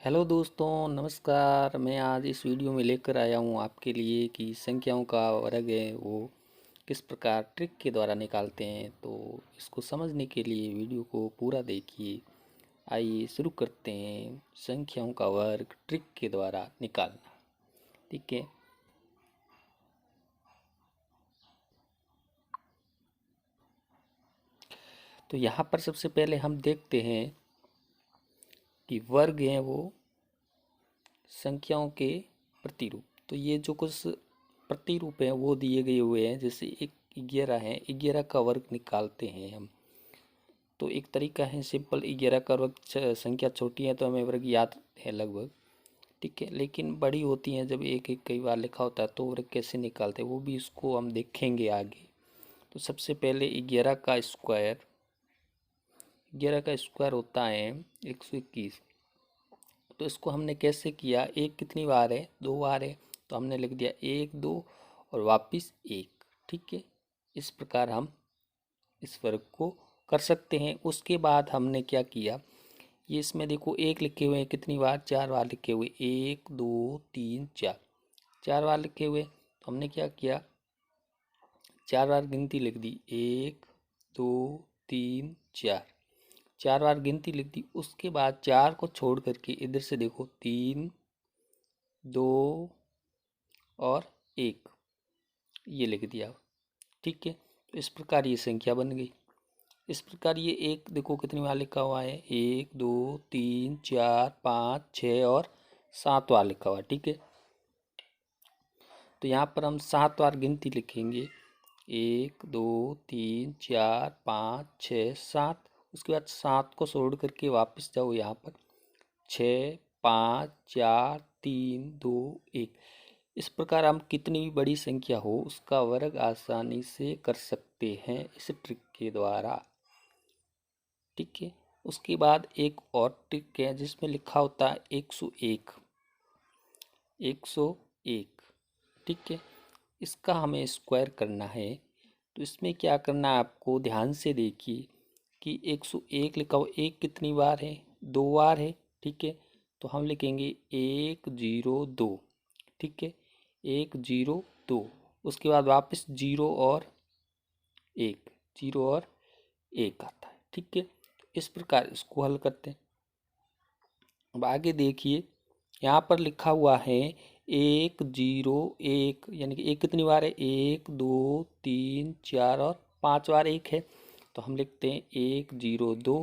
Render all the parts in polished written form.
Hello दोस्तों, नमस्कार। मैं आज इस वीडियो में लेकर आया हूँ आपके लिए कि संख्याओं का वर्ग है वो किस प्रकार ट्रिक के द्वारा निकालते हैं। तो इसको समझने के लिए वीडियो को पूरा देखिए। आइए शुरू करते हैं संख्याओं का वर्ग ट्रिक के द्वारा निकालना। ठीक है। तो यहाँ पर सबसे पहले हम देखते हैं कि वर्ग हैं वो संख्याओं के प्रतिरूप। तो ये जो कुछ प्रतिरूप हैं वो दिए गए हुए हैं। जैसे एक 11 है, 11 का वर्ग निकालते हैं हम। तो एक तरीका है सिंपल, 11 का वर्ग संख्या छोटी है तो हमें वर्ग याद है लगभग। ठीक है, लेकिन बड़ी होती हैं जब एक एक कई बार लिखा होता है तो वर्ग कैसे निकालते हैं वो भी इसको हम देखेंगे आगे। तो सबसे पहले 11 का स्क्वायर होता है 121। तो इसको हमने कैसे किया, एक कितनी बार है, 2 बार है, तो हमने लिख दिया 1 2 और वापिस 1। ठीक है, इस प्रकार हम इस वर्ग को कर सकते हैं। उसके बाद हमने क्या किया, ये इसमें देखो एक लिखे हुए हैं कितनी बार, 4 बार लिखे हुए, 1 2 3 4, 4 बार लिखे हुए। तो हमने क्या किया, 4 बार गिनती लिख दी, 1 2 3 4, 4 बार गिनती लिख दी। उसके बाद 4 को छोड़ करके इधर से देखो 3 2 और 1 ये लिख दिया। ठीक है, तो इस प्रकार ये संख्या बन गई। इस प्रकार ये एक देखो कितनी बार लिखा हुआ है, 1 2 3 4 5 6 और 7 बार लिखा हुआ है। ठीक है, तो यहाँ पर हम 7 बार गिनती लिखेंगे, 1 2 3 4 5 6 7। उसके बाद 7 को छोड़ करके वापस जाओ यहाँ पर, 6 5 4 3 2 1। इस प्रकार हम कितनी भी बड़ी संख्या हो उसका वर्ग आसानी से कर सकते हैं इस ट्रिक के द्वारा। ठीक है, उसके बाद एक और ट्रिक है जिसमें लिखा होता है 101, 101। ठीक है, इसका हमें स्क्वायर करना है। तो इसमें क्या करना है आपको, ध्यान से देखिए कि 101 लिखा हो, एक कितनी बार है, 2 बार है। ठीक है, तो हम लिखेंगे 102। ठीक है, 102। उसके बाद वापस 0 और 1, 0 और 1 आता है। ठीक है, तो इस प्रकार इसको हल करते हैं। अब आगे देखिए, यहाँ पर लिखा हुआ है 101, यानी कि एक कितनी बार है, 1 2 3 4 और 5 बार एक है। तो हम लिखते हैं 102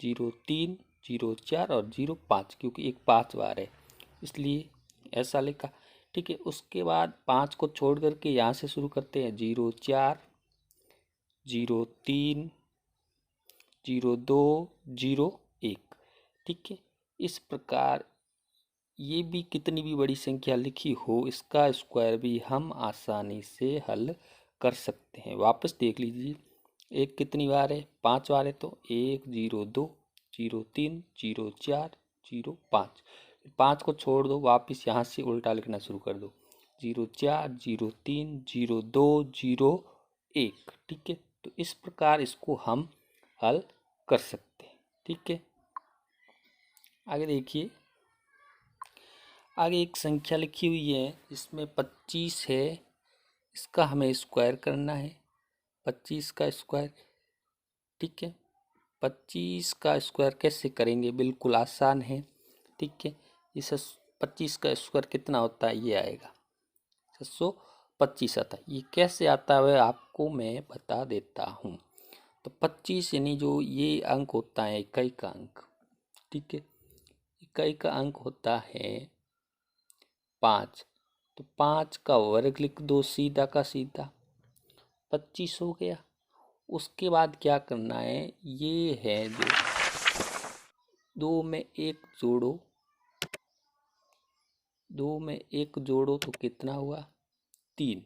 03 04 और 05, क्योंकि एक 5 बार है इसलिए ऐसा लिखा। ठीक है, उसके बाद 5 को छोड़ करके यहाँ से शुरू करते हैं, 04 03 02 01। ठीक है, इस प्रकार ये भी कितनी भी बड़ी संख्या लिखी हो इसका स्क्वायर भी हम आसानी से हल कर सकते हैं। वापस देख लीजिए, एक कितनी बार है, 5 बार है, तो 102 03 04 05। 5 को छोड़ दो, वापस यहाँ से उल्टा लिखना शुरू कर दो, 04 03 02 01। ठीक है, तो इस प्रकार इसको हम हल कर सकते हैं। ठीक है, आगे देखिए, आगे एक संख्या लिखी हुई है जिसमें 25 है, इसका हमें स्क्वायर करना है, 25 का स्क्वायर। ठीक है, 25 का स्क्वायर कैसे करेंगे, बिल्कुल आसान है। ठीक है, इस 25 का स्क्वायर कितना होता है, ये आएगा 725 आता है। ये कैसे आता है आपको मैं बता देता हूँ। तो 25 यानी जो ये अंक होता है इकाई का अंक। ठीक है, इकाई का अंक होता है 5। तो 5 का वर्ग लिख दो सीधा का सीधा, 25 हो गया। उसके बाद क्या करना है, ये है जो 2 में 1 जोड़ो, 2 में 1 जोड़ो तो कितना हुआ, 3।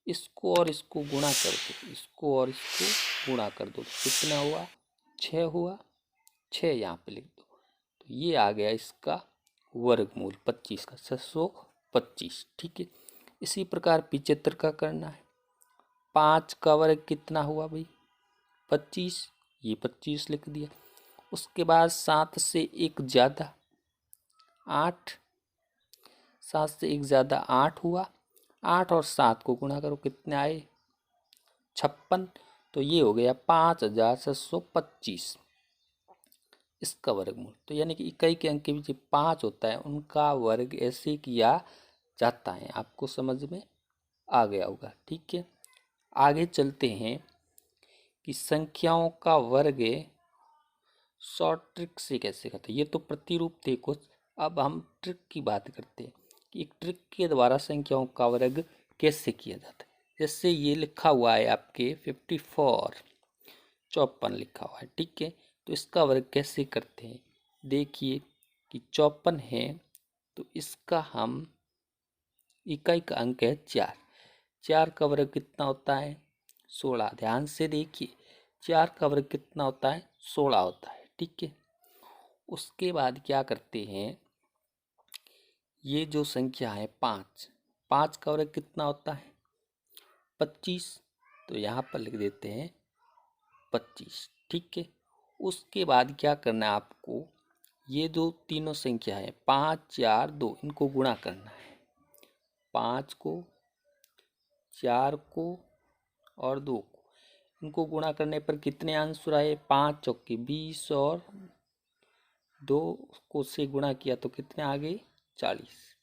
इसको और इसको गुणा कर दो, इसको और इसको गुणा कर दो, कितना हुआ, 6 हुआ। 6 यहाँ पे लिख दो, तो ये आ गया इसका वर्गमूल 25 का, 625। ठीक है, इसी प्रकार 75 का करना है। 5 का वर्ग कितना हुआ भाई, 25, ये 25 लिख दिया। उसके बाद 7 से 1 ज़्यादा, 8, 7 से 1 ज़्यादा 8 हुआ। 8 और 7 को गुणा करो, कितने आए? 56। तो ये हो गया 5725 इसका वर्गमूल। तो यानी कि इकाई के अंक के पीछे 5 होता है, उनका वर्ग ऐसे किया जाता है। आपको समझ में आ गया होगा। ठीक है, आगे चलते हैं कि संख्याओं का वर्ग शॉर्ट ट्रिक से कैसे करते हैं। ये तो प्रतिरूप थे कुछ, अब हम ट्रिक की बात करते हैं कि एक ट्रिक के द्वारा संख्याओं का वर्ग कैसे किया जाता है। जैसे ये लिखा हुआ है आपके 54, 54 लिखा हुआ है। ठीक है, तो इसका वर्ग कैसे करते हैं? देखिए कि 54 है, तो इसका हम इकाई का अंक है 4, 4 का वर्ग कितना होता है? 16। ध्यान से देखिए, 4 का वर्ग कितना होता है? 16 होता है। ठीक है, उसके बाद क्या करते हैं, ये जो संख्या है 5, 5 का वर्ग कितना होता है? 25। तो यहाँ पर लिख देते हैं 25। ठीक है, उसके बाद क्या करना है आपको, ये जो तीनों संख्या है 5, 4, 2, इनको गुणा करना है। 5 को, 4 को और 2 को, इनको गुणा करने पर कितने आंसर आए? 5 चौके 20 और 2 को से गुणा किया तो कितने आ गए? 40।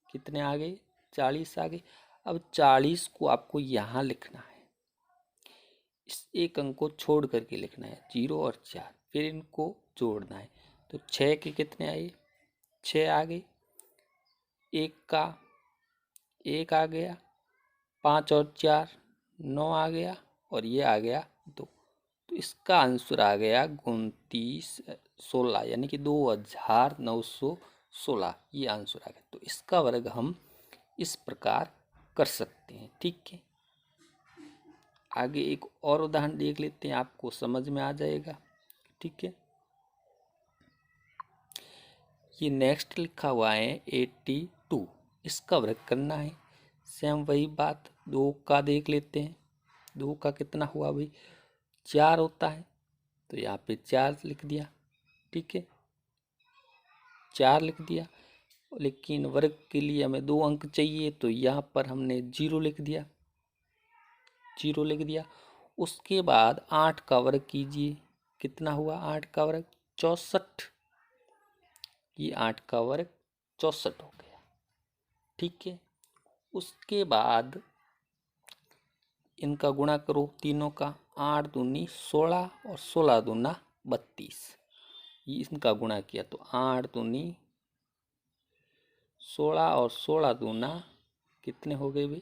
कितने आ गए? 40 आ गए। अब 40 को आपको यहाँ लिखना है, इस एक अंक को छोड़ करके लिखना है, 0 और 4, फिर इनको जोड़ना है। तो 6 के कितने आए? 6 आ गए। एक का 1 आ गया, 5 और 4 9 आ गया, और ये आ गया 2। तो इसका आंसर आ गया 2916, यानी कि 2916, ये आंसर आ गया। तो इसका वर्ग हम इस प्रकार कर सकते हैं। ठीक है, आगे एक और उदाहरण देख लेते हैं, आपको समझ में आ जाएगा। ठीक है, ये नेक्स्ट लिखा हुआ है 82, इसका वर्ग करना है। सेम वही बात, 2 का देख लेते हैं। 2 का कितना हुआ भाई? 4 होता है, तो यहाँ पे 4 लिख दिया। ठीक है, 4 लिख दिया, लेकिन वर्ग के लिए हमें 2 अंक चाहिए, तो यहाँ पर हमने 0 लिख दिया, 0 लिख दिया। उसके बाद 8 का वर्ग कीजिए, कितना हुआ 8 का वर्ग? 64। ये 8 का वर्ग 64 हो गया। ठीक है, उसके बाद इनका गुणा करो तीनों का, 8 दूनी 16 और 16 दूना 32। ये इनका गुणा किया तो 8 दूनी 16 और 16 दूना कितने हो गए भाई?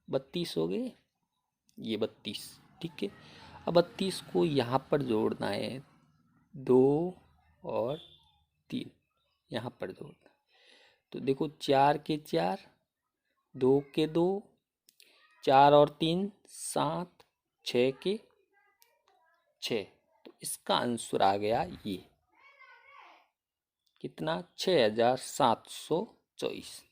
32 हो गए, ये 32। ठीक है, अब 32 को यहाँ पर जोड़ना है, 2 और 3 यहाँ पर जोड़ना। तो देखो 4 के 4, 2 के 2, 4 और 3 7, 6 के 6। तो इसका आंसर आ गया ये कितना? 6724।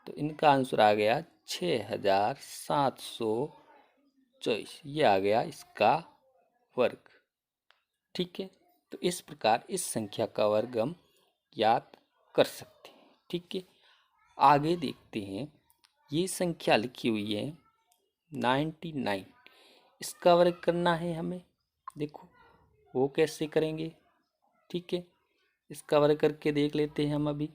तो इनका आंसर आ गया 6724, ये आ गया इसका वर्ग। ठीक है, तो इस प्रकार इस संख्या का वर्ग हम याद कर सकते हैं। ठीक है, आगे देखते हैं, ये संख्या लिखी हुई है 99, इसका वर्ग करना है हमें। देखो वो कैसे करेंगे। ठीक है, इसका वर्ग करके देख लेते हैं हम अभी।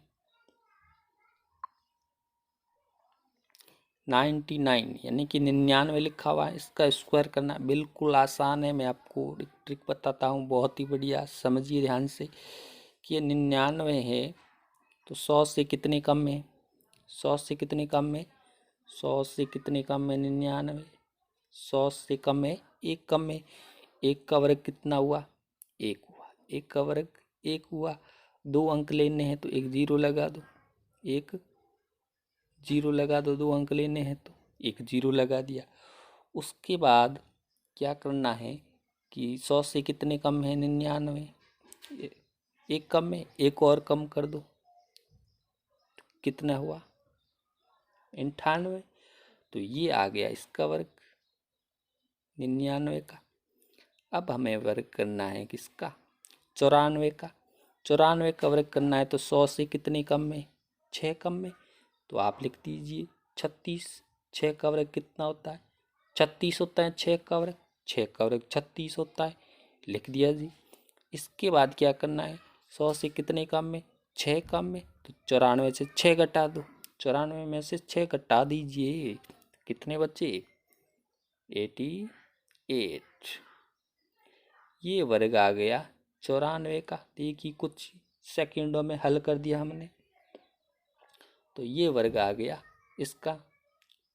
99 यानी कि 99 लिखा हुआ है, इसका स्क्वायर करना बिल्कुल आसान है। मैं आपको एक ट्रिक बताता हूँ, बहुत ही बढ़िया, समझिए ध्यान से कि ये 99 है, तो 100 से कितने कम है? 100 से कितने कम है? 100 से कितने कम है? 99। 100 से कम है, 1 कम है। 1 का वर्ग कितना हुआ? 1 हुआ। 1 का वर्ग 1 हुआ। 2 अंक लेने हैं तो एक 0 लगा दो, एक 0 लगा दो। 2 अंक लेने हैं तो एक 0 लगा दिया। उसके बाद क्या करना है कि 100 से कितने कम है? 99। एक कम है, एक और कम कर दो, कितना हुआ? 98। तो ये आ गया इसका वर्ग 99 का। अब हमें वर्ग करना है किसका? 94 का। 94 का वर्ग करना है तो 100 से कितने कम में, 6 कम में, तो आप लिख दीजिए 36। 6 का वर्ग कितना होता है, 36 होता है 6 का वर्ग, 6 का वर्ग 36 होता है, लिख दिया जी। इसके बाद क्या करना है, 100 से कितने कम में, 6 कम में, तो 94 से 6 घटा दो, 94 में से 6 घटा दीजिए, कितने बचे, 88। ये वर्ग आ गया 94 का। देखिए कुछ सेकंडों में हल कर दिया हमने, तो ये वर्ग आ गया इसका,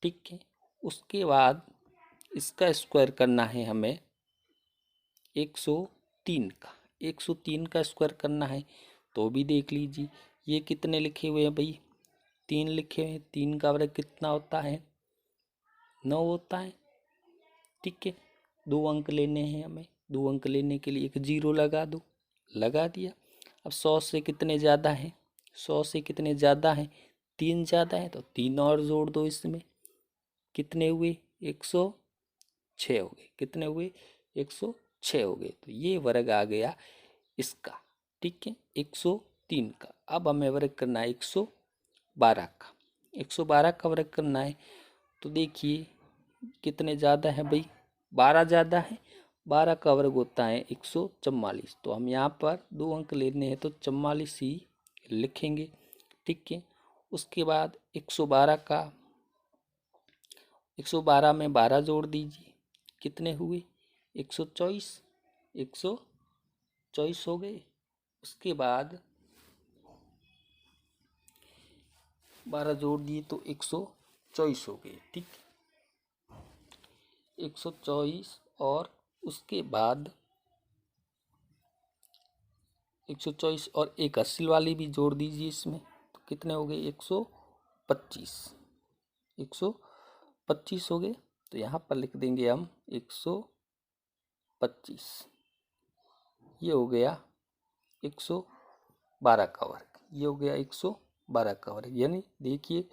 ठीक है। उसके बाद इसका स्क्वायर करना है हमें 103 का, 103 का स्क्वायर करना है, तो भी देख लीजिए ये कितने लिखे हुए हैं भाई, 3 लिखे हुए हैं, 3 का वर्ग कितना होता है, 9 होता है, ठीक है। 2 अंक लेने हैं हमें, 2 अंक लेने के लिए एक 0 लगा दो, लगा दिया। अब 100 से कितने ज़्यादा हैं, 100 से कितने ज़्यादा हैं, 3 ज़्यादा है, तो 3 और जोड़ दो इसमें, कितने हुए, 106 हो गए, कितने हुए, 106 हो गए। तो ये वर्ग आ गया इसका, ठीक है, 103 का। अब हमें वर्ग करना है 112 का, 112 का वर्ग करना है, तो देखिए कितने ज़्यादा है भाई, 12 ज़्यादा है, 12 का वर्ग होता है 144, तो हम यहाँ पर 2 अंक लेने हैं तो 44 ही लिखेंगे, ठीक है। उसके बाद 112 का, 112 में 12 जोड़ दीजिए, कितने हुए, 124, 124 हो गए। उसके बाद 12 जोड़ दिए तो 124 हो गए, ठीक, 124। और उसके बाद 124 और एक अस्सी वाली भी जोड़ दीजिए इसमें, तो कितने हो गए, 125, 125 हो गए। तो यहाँ पर लिख देंगे हम 125, ये हो गया 112 का वर्ग, ये हो गया 112 का वर्ग। यानी देखिए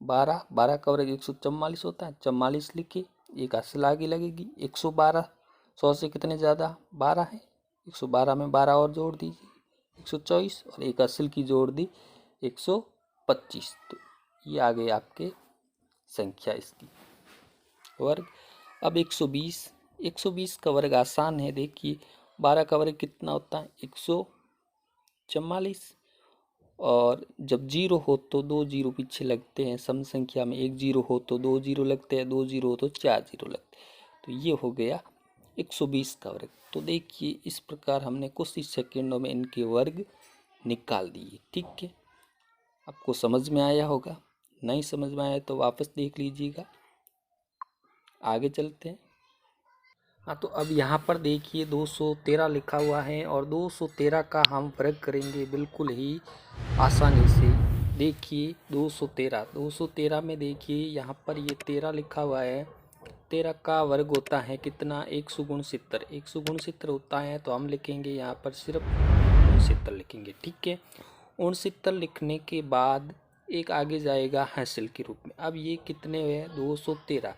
12 का वर्ग 144 होता है, 44 लिखे, एक अस्सी आगे लगेगी, 112, 100 से कितने ज़्यादा, 12 है, 112 में 12 और जोड़ दीजिए, 124, और एक अस्सी की जोड़ दी 125, तो ये आ गए आपके संख्या इसकी वर्ग। अब 120, 120 का वर्ग आसान है, देखिए 12 का वर्ग कितना होता है, 144, और जब 0 हो तो 2 0 पीछे लगते हैं, सम संख्या में 1 0 हो तो 2 0 लगते हैं, 2 0 हो तो 4 0 लगते हैं, तो ये हो गया 120 का वर्ग। तो देखिए इस प्रकार हमने कुछ ही सेकंडों में इनके वर्ग निकाल दिए, ठीक है। आपको समझ में आया होगा, नहीं समझ में आया तो वापस देख लीजिएगा। आगे चलते हैं। हाँ, तो अब यहाँ पर देखिए 213 लिखा हुआ है, और 213 का हम वर्ग करेंगे बिल्कुल ही आसानी से। देखिए 213 में देखिए यहाँ पर ये 13 लिखा हुआ है, 13 का वर्ग होता है कितना, 169, 169 होता है, तो हम लिखेंगे यहाँ पर सिर्फ 69 लिखेंगे, ठीक है। 69 लिखने के बाद एक आगे जाएगा हासिल के रूप में। अब ये कितने हुए, 213,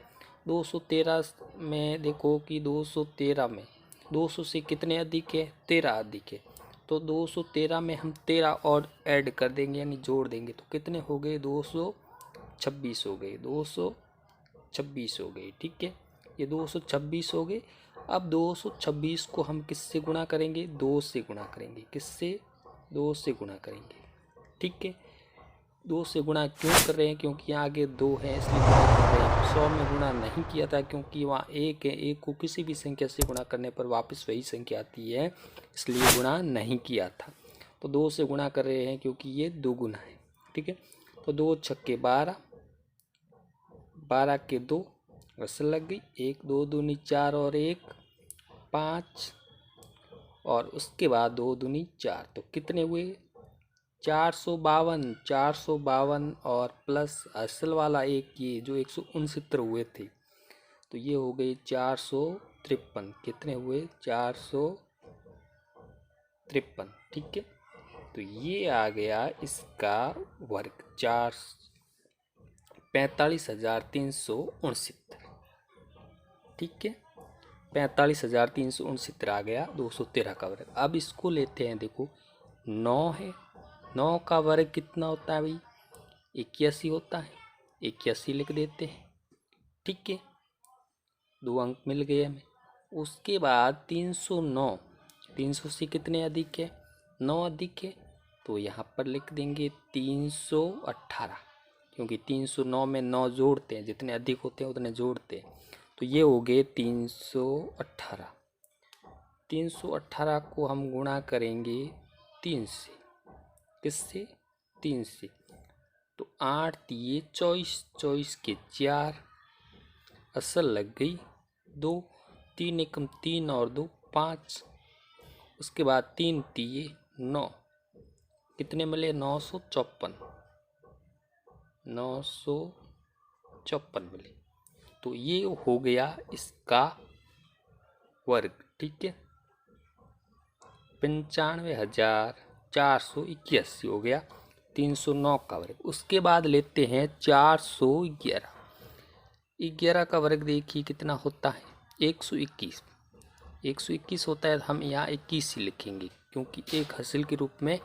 213 में देखो कि 213 में 200 से कितने अधिक है, 13 अधिक है, तो 213 में हम 13 और ऐड कर देंगे, यानी जोड़ देंगे, तो कितने हो गए, 226 हो गए, 226 हो गए, ठीक है। ये 226 हो गए। अब 226 को हम किससे गुणा करेंगे, 2 से गुणा करेंगे, किससे, 2 से गुणा करेंगे, ठीक है। 2 से गुणा क्यों कर रहे हैं, क्योंकि यहाँ आगे 2 है इसलिए गुणा कर रहे हैं। 100 में गुणा नहीं किया था क्योंकि वहाँ 1 है, 1 को किसी भी संख्या से गुणा करने पर वापस वही संख्या आती है, इसलिए गुणा नहीं किया था। तो 2 से गुणा कर रहे हैं क्योंकि ये 2 गुना है, ठीक है। तो 2 छक्के 12, 12 के 2 असल लग गई, 1 2 दूनी 4 और 1 5, और उसके बाद 2 दूनी 4, तो कितने हुए, 452, 452, और प्लस असल वाला एक ये जो 169 हुए थे, तो ये हो गए 453, कितने हुए, 453, ठीक है। तो ये आ गया इसका वर्ग, 45,369, ठीक है, 45,369 आ गया 213 का वर्ग। अब इसको लेते हैं देखो 9 है। 9 का वर्ग कितना होता है भाई? 81 होता है। 81 लिख देते हैं। ठीक है, 2 अंक मिल गए हमें। उसके बाद 309, 300 से कितने अधिक है? 9 अधिक है, तो यहाँ पर लिख देंगे 318, क्योंकि 309 में 9 जोड़ते हैं, जितने अधिक होते हैं उतने जोड़ते हैं। तो ये हो गए 318। 318 को हम गुणा करेंगे 3 से। किससे? 3 से। तो 8 दिए 24, 24 के 4, असल लग गई 2, 3 एकम 3 और 2 5। उसके बाद 3 दिए 9, कितने मिले? 954, 954 मिले। तो ये हो गया इसका वर्ग। ठीक है, 95,481 हो गया 309 का वर्ग। उसके बाद लेते हैं 411। 11 का वर्ग देखिए कितना होता है? 121। 121 होता है, हम यहाँ 21 ही लिखेंगे क्योंकि एक हासिल के रूप में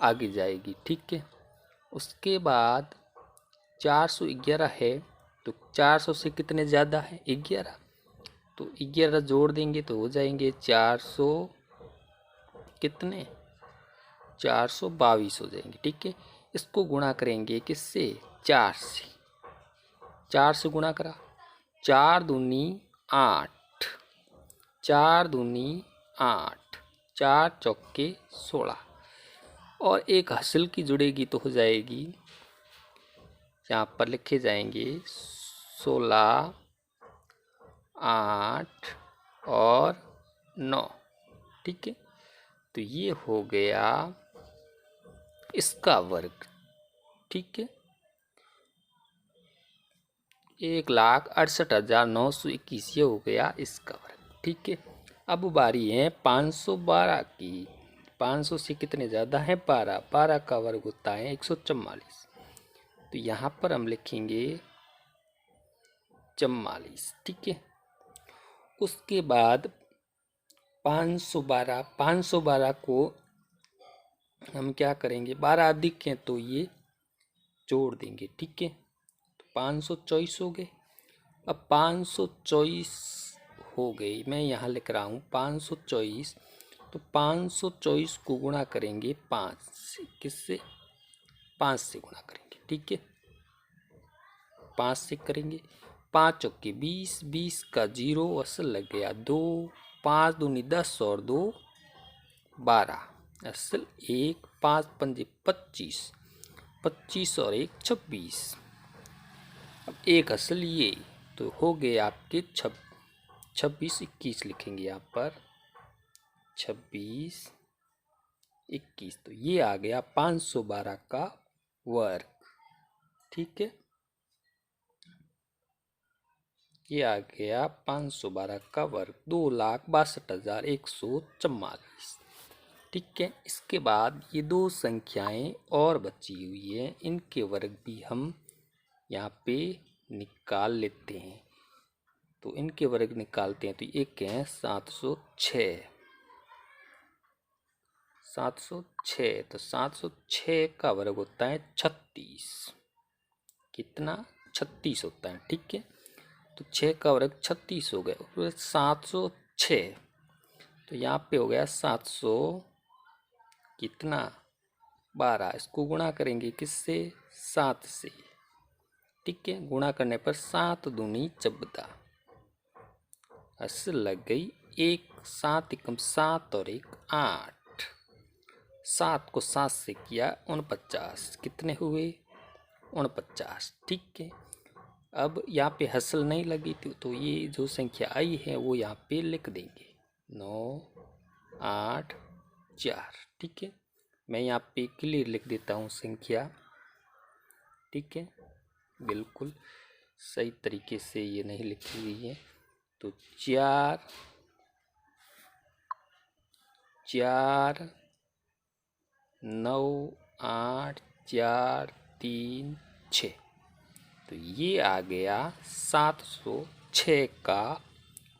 आगे जाएगी। ठीक है, उसके बाद 411 है, तो 400 से कितने ज़्यादा है? 11, तो 11 जोड़ देंगे तो हो जाएंगे 400 कितने? 422 हो जाएंगे। ठीक है, इसको गुणा करेंगे किससे? 4 से। 4 से गुणा करा, 4 दूनी 8, 4 दूनी 8, 4 चौके 16, और एक हासिल की जुड़ेगी तो हो जाएगी, यहाँ पर लिखे जाएंगे 16, 8 और 9। ठीक है, तो ये हो गया इसका वर्ग। ठीक है, 1,68,921 ये हो गया इसका वर्ग। ठीक है, अब बारी है 512 की। 500 से कितने ज़्यादा है? 12। 12 का वर्ग होता है 144। तो यहाँ पर हम लिखेंगे 44। ठीक है, उसके बाद 512 को हम क्या करेंगे? 12 अधिक हैं तो ये जोड़ देंगे। ठीक है, तो 524 हो गए। अब 524 हो गई, मैं यहाँ लिख रहा हूँ 524। तो 524 को गुणा करेंगे 5 से। किससे? 5 से गुणा करेंगे। ठीक है, 5 से करेंगे, 5 चौके 20, 20 का 0 असल लग गया 2, 5 दूनी 10 और 2 12, असल 1, 5 पंजे 25, 25 और 1 26। अब एक असल ये, तो हो गए आपके 26, 21 लिखेंगे यहाँ पर 26, 21। तो ये आ गया 512 का वर्ग। ठीक है, ये आ गया 512 का वर्ग, 2,62,144। ठीक है, इसके बाद ये दो संख्याएं और बची हुई हैं, इनके वर्ग भी हम यहाँ पे निकाल लेते हैं। तो इनके वर्ग निकालते हैं, तो एक है 706। 706, तो 706 का वर्ग होता है 36। कितना? 36 होता है। ठीक है, तो 6 का वर्ग 36 हो गया। फिर 706, तो यहाँ पे हो गया 700 कितना? 12। इसको गुणा करेंगे किससे? 7 से। ठीक है, गुणा करने पर 7 दूनी 14, असल लग गई 1, 7 एकम 7 और 1 8। 7 को 7 से किया 49, कितने हुए? 49। ठीक है, अब यहाँ पे हसल नहीं लगी थी, तो ये जो संख्या आई है वो यहाँ पे लिख देंगे 9, 8, 4। ठीक है, मैं यहाँ पे क्लियर लिख देता हूँ संख्या। ठीक है, बिल्कुल सही तरीके से ये नहीं लिखी हुई है। तो 4, 4, 9, 8, 4, 3, 6। तो ये आ गया 706 का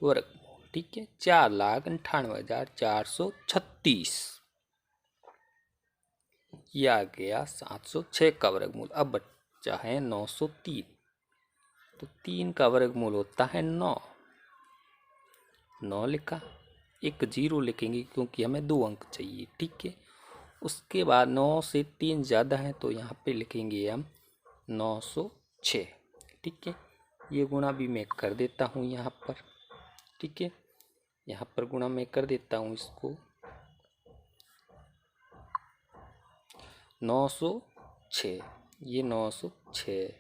वर्गमूल। ठीक है, 4,98,436। ये आ गया 706 का वर्गमूल। अब बचा है 903, तो 3 का वर्गमूल होता है 9। 9 लिखा, एक 0 लिखेंगे क्योंकि हमें 2 अंक चाहिए, ठीक है। उसके बाद 9 से 3 ज़्यादा है तो यहाँ पे लिखेंगे हम 906, ठीक है। ये गुणा भी मैं कर देता हूँ यहाँ पर, ठीक है। यहाँ पर गुणा मैं कर देता हूँ इसको, 906, ये 906,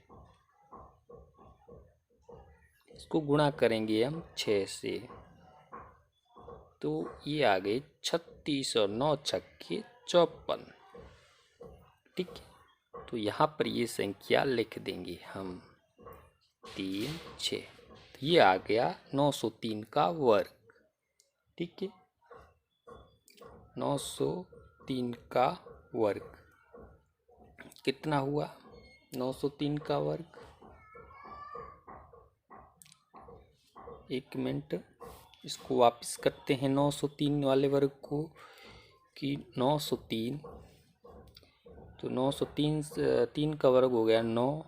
इसको गुणा करेंगे हम 6 से, तो ये आ गए 36 और 9 छक्के 54, ठीक है। तो यहाँ पर ये संख्या लिख देंगे हम 3 6, तो ये आ गया 903 का वर्ग, ठीक है। 903 का वर्ग कितना हुआ? 903 का वर्ग, एक मिनट, इसको वापस करते हैं 903 वाले वर्ग को, कि 903, तो 903 3 का वर्ग हो गया 9,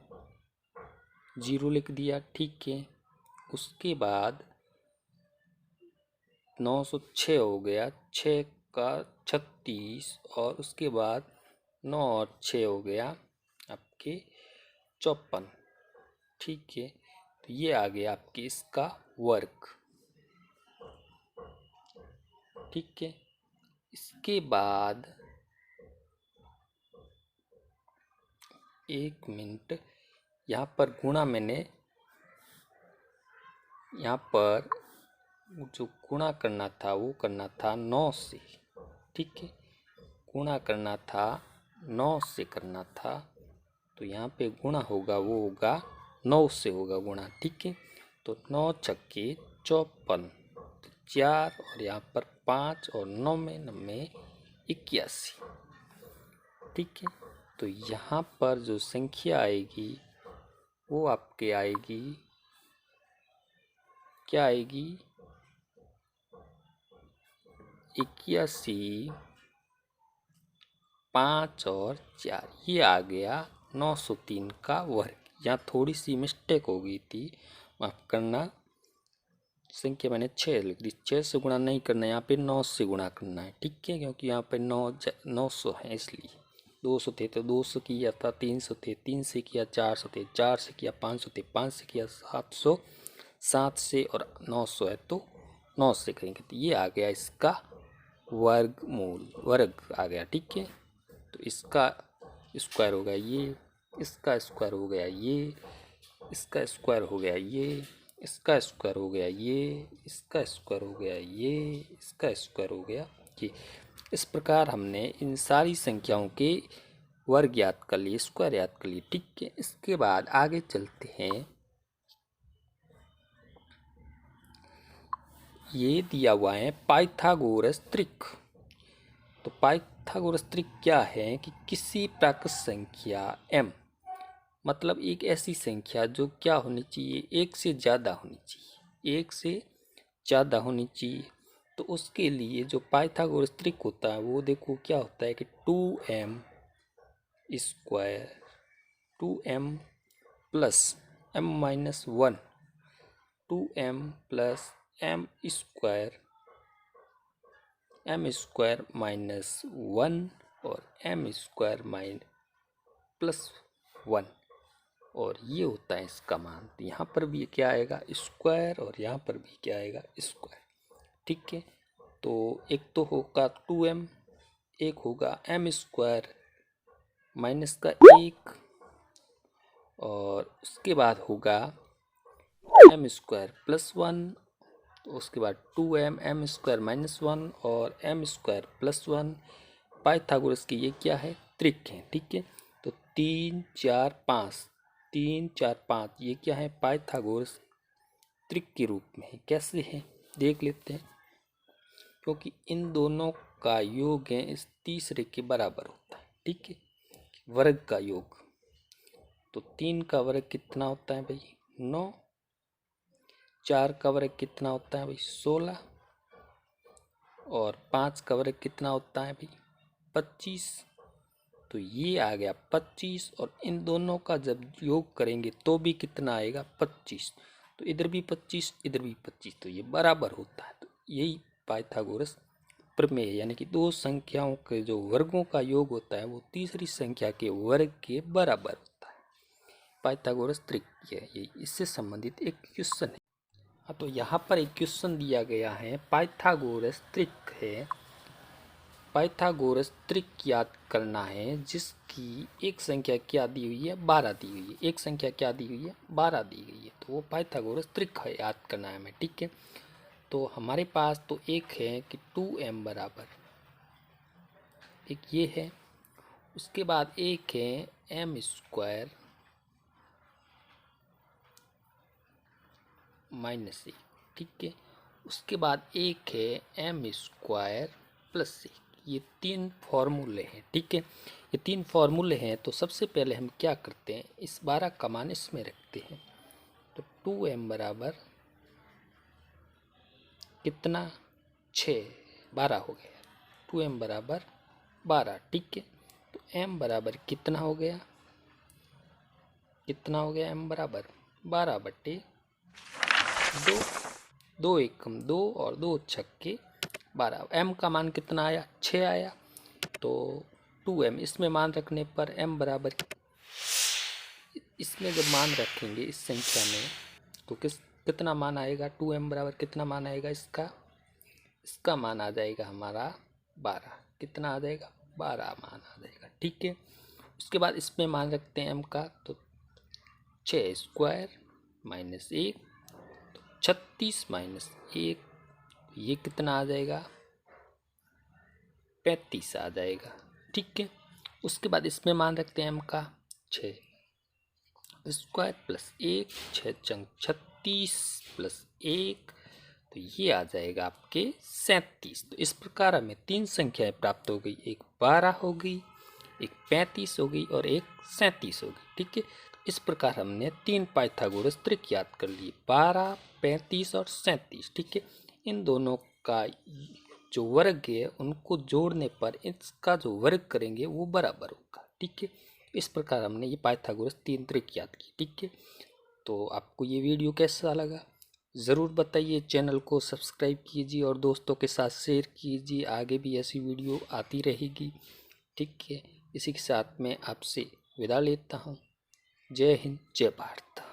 0 लिख दिया, ठीक है। उसके बाद 906 हो गया, 6 का 36, और उसके बाद 9 और 6 हो गया आपके 54, ठीक है। तो ये आ गया आपके इसका वर्ग, ठीक है। इसके बाद एक मिनट, यहाँ पर गुणा मैंने, यहाँ पर जो गुणा करना था वो करना था 9 से, ठीक है। गुणा करना था 9 से करना था, तो यहाँ पे गुणा होगा वो होगा 9 से होगा गुणा, ठीक है। तो 9 छक्के 54, तो 4 और यहाँ पर 5 और 9 में 81, ठीक है। तो यहाँ पर जो संख्या आएगी वो आपके आएगी, क्या आएगी? 81, 5 और 4, ये आ गया 903 का वर्ग। यहाँ थोड़ी सी मिस्टेक हो गई थी, माफ करना, संख्या मैंने 6 लिख दी, 6 से गुणा नहीं करना है, यहाँ पे 9 से गुणा करना है, ठीक है। क्योंकि यहाँ पे 900 है, इसलिए 200 थे तो 200 किया था, 300 थे 3 से किया, 400 थे 4 से किया, 500 थे 5 से किया, 700 7 से, और 900 है तो 9 से करेंगे, तो ये आ गया इसका वर्गमूल, वर्ग आ गया, ठीक है। तो इसका स्क्वायर हो गया ये, इसका स्क्वायर हो गया ये, इसका स्क्वायर हो गया ये, इसका स्क्वायर हो गया ये, इसका स्क्वायर हो गया ये, इसका स्क्वायर हो गया ये। इस प्रकार हमने इन सारी संख्याओं के वर्ग याद कर लिए, स्क्वायर याद कर लिए, ठीक है। इसके बाद आगे चलते हैं, ये दिया हुआ है पाइथागोरस त्रिक। तो पाइथागोरस त्रिक क्या है कि किसी प्राकृत संख्या m, मतलब एक ऐसी संख्या जो क्या होनी चाहिए, एक से ज़्यादा होनी चाहिए, एक से ज़्यादा होनी चाहिए, तो उसके लिए जो पाइथागोरस त्रिक होता है वो देखो क्या होता है कि 2m square, 2m plus m minus 1, 2m plus m square minus 1, और m स्क्वायर प्लस 1, और ये होता है इसका मान। तो यहाँ पर भी क्या आएगा, स्क्वायर, और यहाँ पर भी क्या आएगा, स्क्वायर, ठीक है। तो एक तो होगा 2m, एक होगा m स्क्वायर माइनस का 1, और उसके बाद होगा m स्क्वायर प्लस 1, तो उसके बाद 2m m स्क्वायर माइनस 1 और m स्क्वायर प्लस 1। पाइथागोरस की ये क्या है, त्रिक है, ठीक है। तो 3 4 5, 3 4 5, ये क्या है, पाइथागोरस त्रिक के रूप में है। कैसे है देख लेते हैं, क्योंकि इन दोनों का योग है इस तीसरे के बराबर होता है, ठीक है, वर्ग का योग। तो 3 का वर्ग कितना होता है भाई, 9, 4 का वर्ग कितना होता है भाई, 16, और 5 का वर्ग कितना होता है भाई, 25, तो ये आ गया 25 और इन दोनों का जब योग करेंगे तो भी कितना आएगा 25। तो इधर भी 25 इधर भी 25 तो ये बराबर होता है। तो यही पाइथागोरस प्रमेय यानी कि दो संख्याओं के जो वर्गों का योग होता है वो तीसरी संख्या के वर्ग के बराबर होता है। पाइथागोरस त्रिज्या ये इससे संबंधित एक क्वेश्चन है। हाँ, तो यहाँ पर एक क्वेश्चन दिया गया है पाइथागोरस त्रिक है। पाइथागोरस त्रिक याद करना है जिसकी एक संख्या क्या दी हुई है 12 दी हुई है। एक संख्या क्या दी हुई है 12 दी गई है। तो वो पाइथागोरस त्रिक है, याद करना है हमें। ठीक है, तो हमारे पास तो एक है कि 2m बराबर, एक ये है। उसके बाद एक है m स्क्वायर माइनस 1। ठीक है, उसके बाद एक है m स्क्वायर प्लस 1। ये तीन फॉर्मूले हैं। ठीक है, ये तीन फॉर्मूले हैं। तो सबसे पहले हम क्या करते हैं, इस 12 का मान इसमें रखते हैं। तो 2m बराबर कितना 6, 12 हो गया। 2m बराबर 12। ठीक है, तो m बराबर कितना हो गया, कितना हो गया m बराबर 12/2। 2 एकम 2 और 2 छक्के 12। m का मान कितना आया 6 आया। तो 2m इसमें मान रखने पर m बराबर, इसमें जब मान रखेंगे इस संख्या में तो कितना मान आएगा 2m बराबर कितना मान आएगा इसका मान आ जाएगा हमारा 12। कितना आ जाएगा 12 मान आ जाएगा। ठीक है, उसके बाद इसमें मान रखते हैं m का, तो 6 स्क्वायर माइनस 1 तो 36 माइनस 1 ये कितना आ जाएगा 35 आ जाएगा। ठीक है, उसके बाद इसमें मान रखते हैं m का 6 स्क्वायर प्लस 1 6 चंग 36 प्लस 1 तो ये आ जाएगा आपके 37। तो इस प्रकार हमें तीन संख्याएं प्राप्त हो गई, एक 12 हो गई, एक 35 हो गई और एक 37 हो गई। ठीक है, इस प्रकार हमने तीन पाइथागोरस त्रिक याद कर लिए, 12, 35 और 37। ठीक है, इन दोनों का जो वर्ग है उनको जोड़ने पर इसका जो वर्ग करेंगे वो बराबर होगा। ठीक है, इस प्रकार हमने ये पाइथागोरस तीन त्रिक याद की। ठीक है, तो आपको ये वीडियो कैसा लगा ज़रूर बताइए। चैनल को सब्सक्राइब कीजिए और दोस्तों के साथ शेयर कीजिए, आगे भी ऐसी वीडियो आती रहेगी। ठीक है, इसी के साथ मैं आपसे विदा लेता हूँ। जय हिंद, जय भारत।